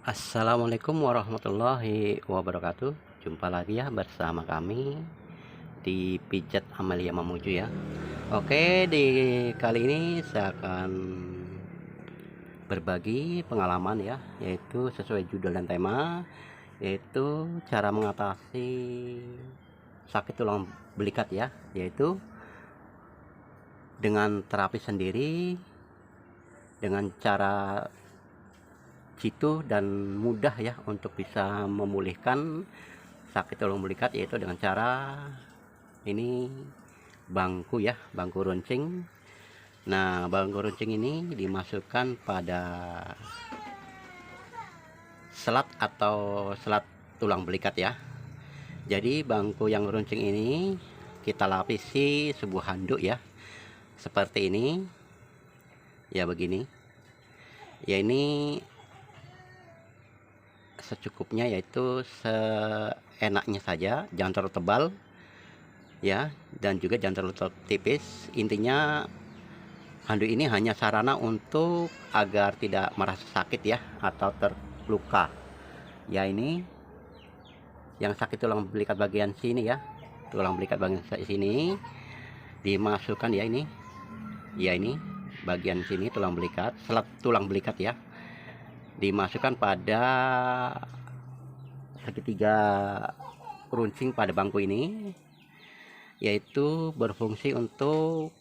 Assalamualaikum warahmatullahi wabarakatuh. Jumpa lagi ya bersama kami di Pijat Amalia Mamuju ya. Oke, di kali ini saya akan berbagi pengalaman ya, yaitu sesuai judul dan tema, yaitu cara mengatasi sakit tulang belikat ya, yaitu dengan terapi sendiri, dengan cara jitu dan mudah ya untuk bisa memulihkan sakit tulang belikat, yaitu dengan cara ini bangku ya, bangku runcing. Nah, bangku runcing ini dimasukkan pada selat atau selat tulang belikat ya. Jadi bangku yang runcing ini kita lapisi sebuah handuk ya, seperti ini ya, begini ya. Ini secukupnya, yaitu seenaknya saja, jangan terlalu tebal ya, dan juga jangan terlalu tipis. Intinya handuk ini hanya sarana untuk agar tidak merasa sakit ya, atau terluka ya. Ini yang sakit tulang belikat bagian sini ya, tulang belikat bagian sini dimasukkan ya. Ini ya, ini bagian sini tulang belikat, selat tulang belikat ya, dimasukkan pada segitiga runcing pada bangku ini, yaitu berfungsi untuk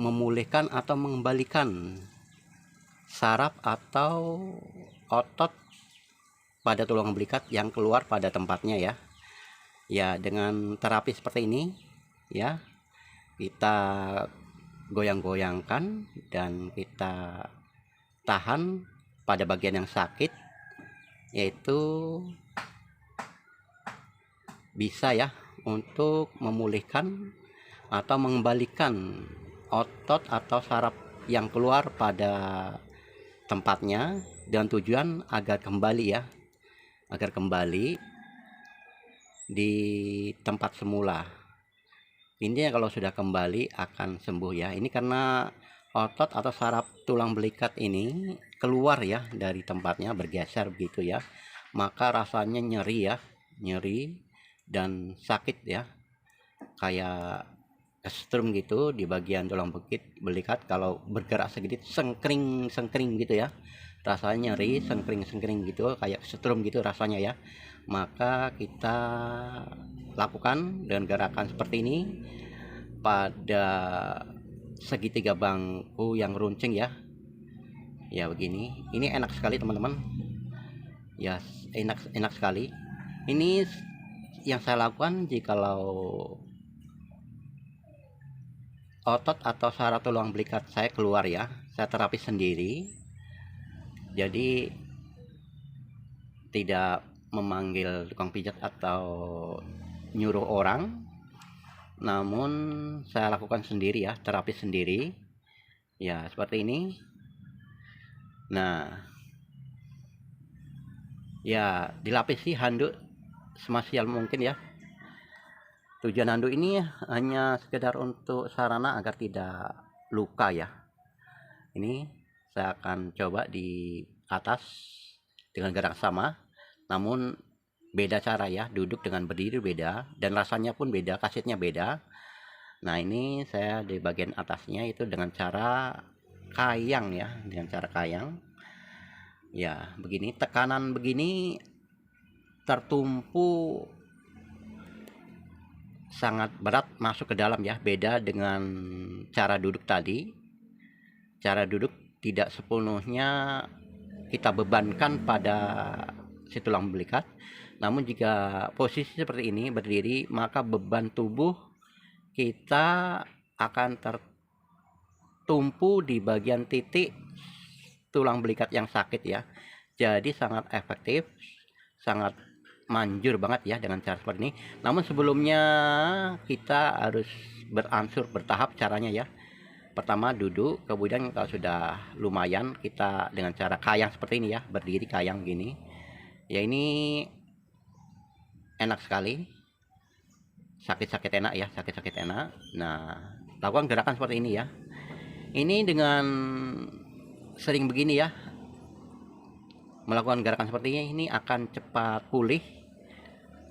memulihkan atau mengembalikan saraf atau otot pada tulang belikat yang keluar pada tempatnya ya. Ya, dengan terapi seperti ini ya, kita goyang-goyangkan dan kita tahan pada bagian yang sakit, yaitu bisa ya untuk memulihkan atau mengembalikan otot atau saraf yang keluar pada tempatnya, dengan tujuan agar kembali ya, agar kembali di tempat semula. Intinya kalau sudah kembali akan sembuh ya. Ini karena otot atau saraf tulang belikat ini keluar ya dari tempatnya, bergeser begitu ya, maka rasanya nyeri ya, nyeri dan sakit ya, kayak kesetrum gitu di bagian tulang belikat. Kalau bergerak sedikit sengkring gitu ya, rasanya nyeri, sengkring gitu, kayak kesetrum gitu rasanya ya. Maka kita lakukan dengan gerakan seperti ini pada segitiga bangku yang runcing ya. Ya, begini. Ini enak sekali teman-teman ya, enak sekali. Ini yang saya lakukan jikalau otot atau saraf tulang belikat saya keluar ya, saya terapi sendiri. Jadi tidak memanggil tukang pijat atau nyuruh orang, namun saya lakukan sendiri ya, terapi sendiri ya, seperti ini. Nah ya, dilapisi handuk semasial mungkin ya. Tujuan handuk ini hanya sekedar untuk sarana agar tidak luka ya. Ini saya akan coba di atas dengan gerak sama, namun beda cara ya, duduk dengan berdiri beda, dan rasanya pun beda, kasitnya beda. Nah, ini saya di bagian atasnya itu dengan cara kayang ya, dengan cara kayang ya, begini. Tekanan begini tertumpu sangat berat masuk ke dalam ya, beda dengan cara duduk tadi. Cara duduk tidak sepenuhnya kita bebankan pada si tulang belikat, namun jika posisi seperti ini berdiri, maka beban tubuh kita akan tertumpu di bagian titik tulang belikat yang sakit ya. Jadi sangat efektif, sangat manjur banget ya dengan cara seperti ini. Namun sebelumnya kita harus berangsur bertahap caranya ya. Pertama duduk, kemudian kalau sudah lumayan kita dengan cara kayang seperti ini ya, berdiri kayang gini ya. Ini enak sekali, sakit-sakit enak ya, sakit-sakit enak. Nah, lakukan gerakan seperti ini ya. Ini dengan sering begini ya, melakukan gerakan seperti ini akan cepat pulih,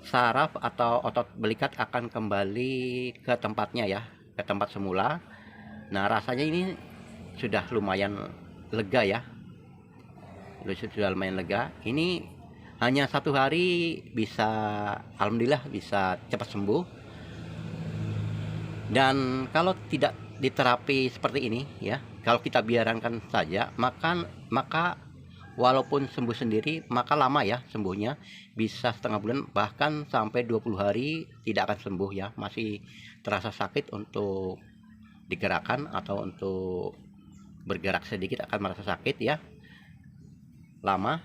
saraf atau otot belikat akan kembali ke tempatnya ya, ke tempat semula. Nah, rasanya ini sudah lumayan lega ya, sudah lumayan lega. Ini hanya 1 hari bisa, alhamdulillah bisa cepat sembuh. Dan kalau tidak diterapi seperti ini ya, kalau kita biarkan saja, maka walaupun sembuh sendiri, maka lama ya sembuhnya, bisa setengah bulan bahkan sampai 20 hari tidak akan sembuh ya, masih terasa sakit untuk digerakkan atau untuk bergerak sedikit akan merasa sakit ya, lama,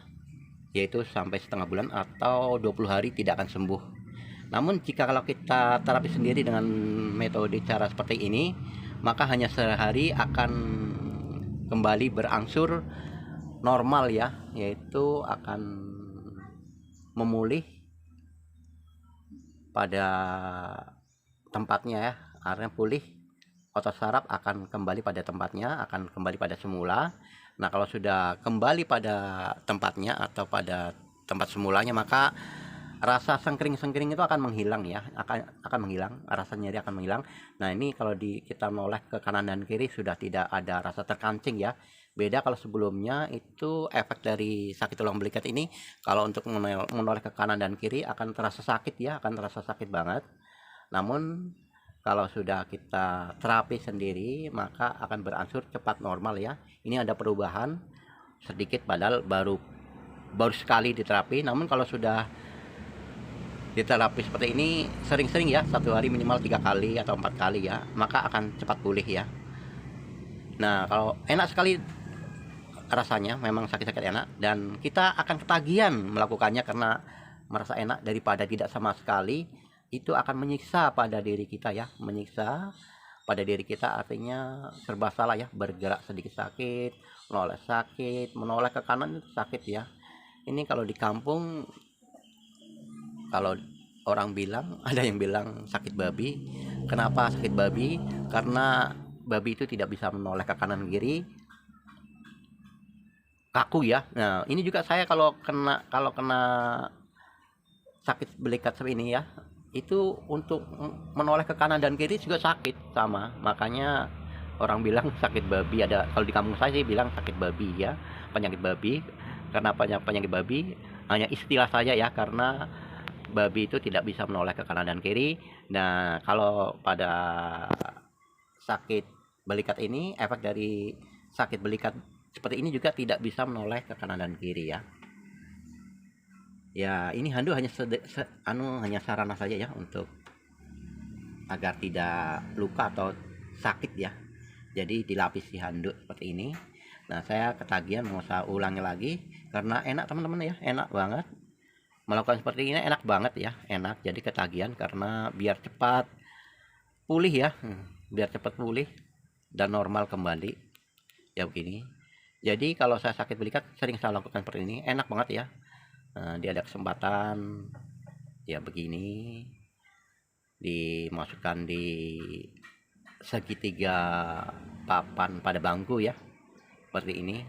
yaitu sampai setengah bulan atau 20 hari tidak akan sembuh. Namun jika kalau kita terapi sendiri dengan metode cara seperti ini, maka hanya sehari akan kembali berangsur normal ya, yaitu akan memulih pada tempatnya ya, artinya pulih, otot saraf akan kembali pada tempatnya, akan kembali pada semula. Nah, kalau sudah kembali pada tempatnya atau pada tempat semulanya, maka rasa sengkring-sengkring itu akan menghilang ya, akan menghilang, rasa nyeri akan menghilang. Nah, ini kalau kita menoleh ke kanan dan kiri sudah tidak ada rasa terkancing ya. Beda kalau sebelumnya itu efek dari sakit tulang belikat ini, kalau untuk menoleh ke kanan dan kiri akan terasa sakit ya, akan terasa sakit banget. Namun kalau sudah kita terapi sendiri, maka akan berangsur cepat normal ya. Ini ada perubahan sedikit padahal baru sekali diterapi. Namun kalau sudah diterapi seperti ini sering-sering ya, 1 hari minimal 3 kali atau 4 kali ya, maka akan cepat pulih ya. Nah, kalau enak sekali rasanya, memang sakit-sakit enak, dan kita akan ketagihan melakukannya karena merasa enak daripada tidak sama sekali. Itu akan menyiksa pada diri kita ya, menyiksa pada diri kita, artinya serba salah ya, bergerak sedikit sakit, menoleh ke kanan itu sakit ya. Ini kalau di kampung, kalau orang bilang, ada yang bilang sakit babi. Kenapa sakit babi? Karena babi itu tidak bisa menoleh ke kanan kiri, kaku ya. Nah, ini juga saya kalau kena sakit belikat seperti ini ya, itu untuk menoleh ke kanan dan kiri juga sakit sama. Makanya orang bilang sakit babi. Ada, kalau di kampung saya sih bilang sakit babi ya, penyakit babi. Kenapa penyakit babi? Hanya istilah saja ya, karena babi itu tidak bisa menoleh ke kanan dan kiri. Nah, kalau pada sakit belikat ini, efek dari sakit belikat seperti ini juga tidak bisa menoleh ke kanan dan kiri ya. Ya, ini handuk hanya hanya sarana saja ya, untuk agar tidak luka atau sakit ya. Jadi dilapisi handuk seperti ini. Nah, saya ketagihan mau saya ulangi lagi karena enak teman-teman ya, enak banget. Melakukan seperti ini enak banget ya, enak. Jadi ketagihan karena biar cepat pulih ya, biar cepat pulih dan normal kembali ya, begini. Jadi kalau saya sakit belikat sering saya lakukan seperti ini, enak banget ya. Dia ada kesempatan ya, begini dimasukkan di segitiga papan pada bangku ya, seperti ini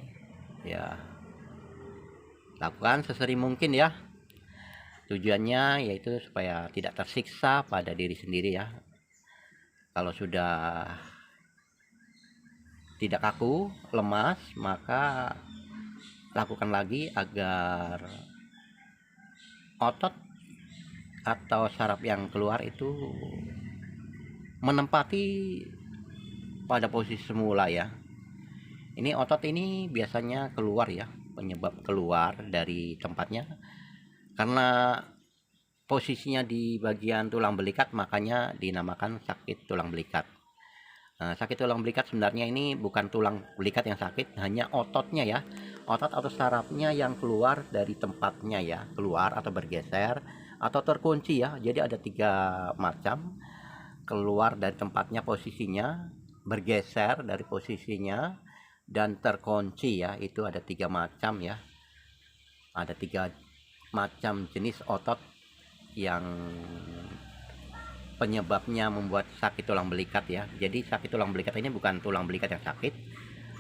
ya. Lakukan sesering mungkin ya, tujuannya yaitu supaya tidak tersiksa pada diri sendiri ya. Kalau sudah tidak kaku, lemas, maka lakukan lagi agar otot atau saraf yang keluar itu menempati pada posisi semula ya. Ini otot ini biasanya keluar ya, penyebab keluar dari tempatnya karena posisinya di bagian tulang belikat, makanya dinamakan sakit tulang belikat. Nah, sakit tulang belikat sebenarnya ini bukan tulang belikat yang sakit, hanya ototnya ya, otot atau sarafnya yang keluar dari tempatnya ya, keluar atau bergeser atau terkunci ya. Jadi ada 3 macam, keluar dari tempatnya posisinya, bergeser dari posisinya, dan terkunci ya. Itu ada 3 macam ya, ada 3 macam jenis otot yang penyebabnya membuat sakit tulang belikat ya. Jadi sakit tulang belikat ini bukan tulang belikat yang sakit,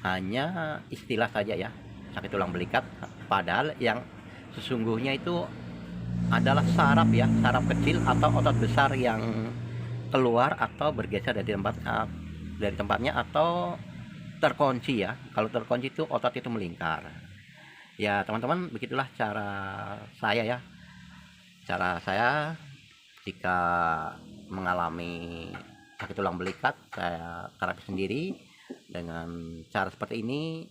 hanya istilah saja ya. sakit tulang belikat, padahal yang sesungguhnya itu adalah saraf ya, saraf kecil atau otot besar yang keluar atau bergeser dari tempatnya atau terkunci ya. Kalau terkunci itu otot itu melingkar. Ya teman-teman, begitulah cara saya jika mengalami sakit tulang belikat. Saya terapi sendiri dengan cara seperti ini,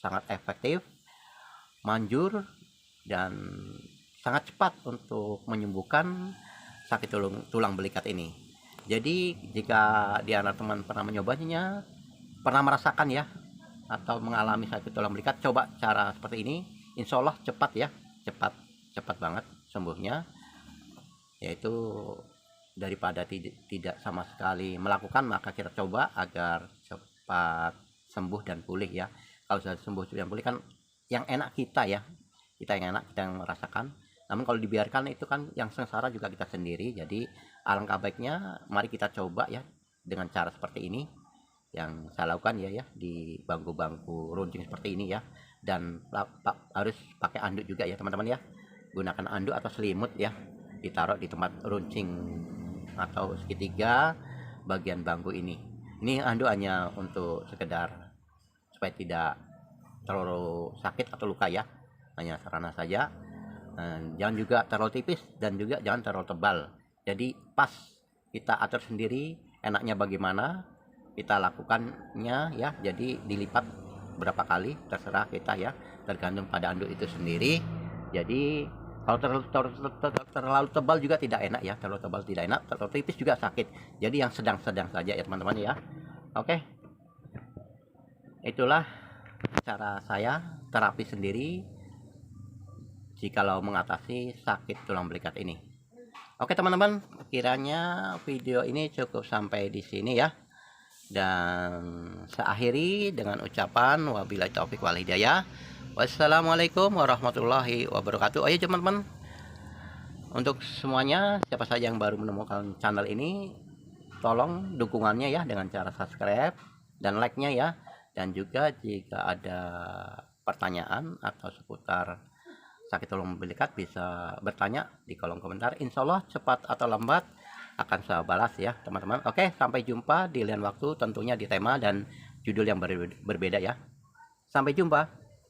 sangat efektif, manjur, dan sangat cepat untuk menyembuhkan sakit tulang belikat ini. Jadi jika di antara teman pernah menyobanya, pernah merasakan ya, atau mengalami sakit tulang belikat, coba cara seperti ini, insya Allah cepat ya, cepat banget sembuhnya. Yaitu daripada tidak sama sekali melakukan, maka kita coba agar cepat sembuh dan pulih ya. Kalau sudah sembuh dan pulih kan yang enak kita ya, kita yang enak, kita yang merasakan. Namun kalau dibiarkan itu kan yang sengsara juga kita sendiri. Jadi alangkah baiknya mari kita coba ya dengan cara seperti ini yang saya lakukan ya di bangku-bangku runcing seperti ini ya. Dan harus pakai anduk juga ya teman-teman ya. Gunakan anduk atau selimut ya, ditaruh di tempat runcing atau segitiga bagian bangku ini. Ini anduk hanya untuk sekedar supaya tidak terlalu sakit atau luka ya, hanya sarana saja. Jangan juga terlalu tipis dan juga jangan terlalu tebal. Jadi pas, kita atur sendiri enaknya bagaimana kita lakukannya ya. Jadi dilipat berapa kali terserah kita ya, tergantung pada anduk itu sendiri. Jadi kalau terlalu tebal juga tidak enak ya, terlalu tebal tidak enak, terlalu tipis juga sakit. Jadi yang sedang-sedang saja ya teman-teman ya. Oke, itulah cara saya terapi sendiri jikalau mengatasi sakit tulang belikat ini. Oke teman-teman, kiranya video ini cukup sampai di sini ya. Dan saya akhiri dengan ucapan wabillahi taufik wal hidayah. Wassalamualaikum warahmatullahi wabarakatuh. Ayo teman-teman, untuk semuanya, siapa saja yang baru menemukan channel ini, tolong dukungannya ya dengan cara subscribe dan like-nya ya. Dan juga jika ada pertanyaan atau seputar sakit tulang belikat bisa bertanya di kolom komentar. Insya Allah cepat atau lambat akan saya balas ya teman-teman. Oke, sampai jumpa di lain waktu, tentunya di tema dan judul yang berbeda ya. Sampai jumpa.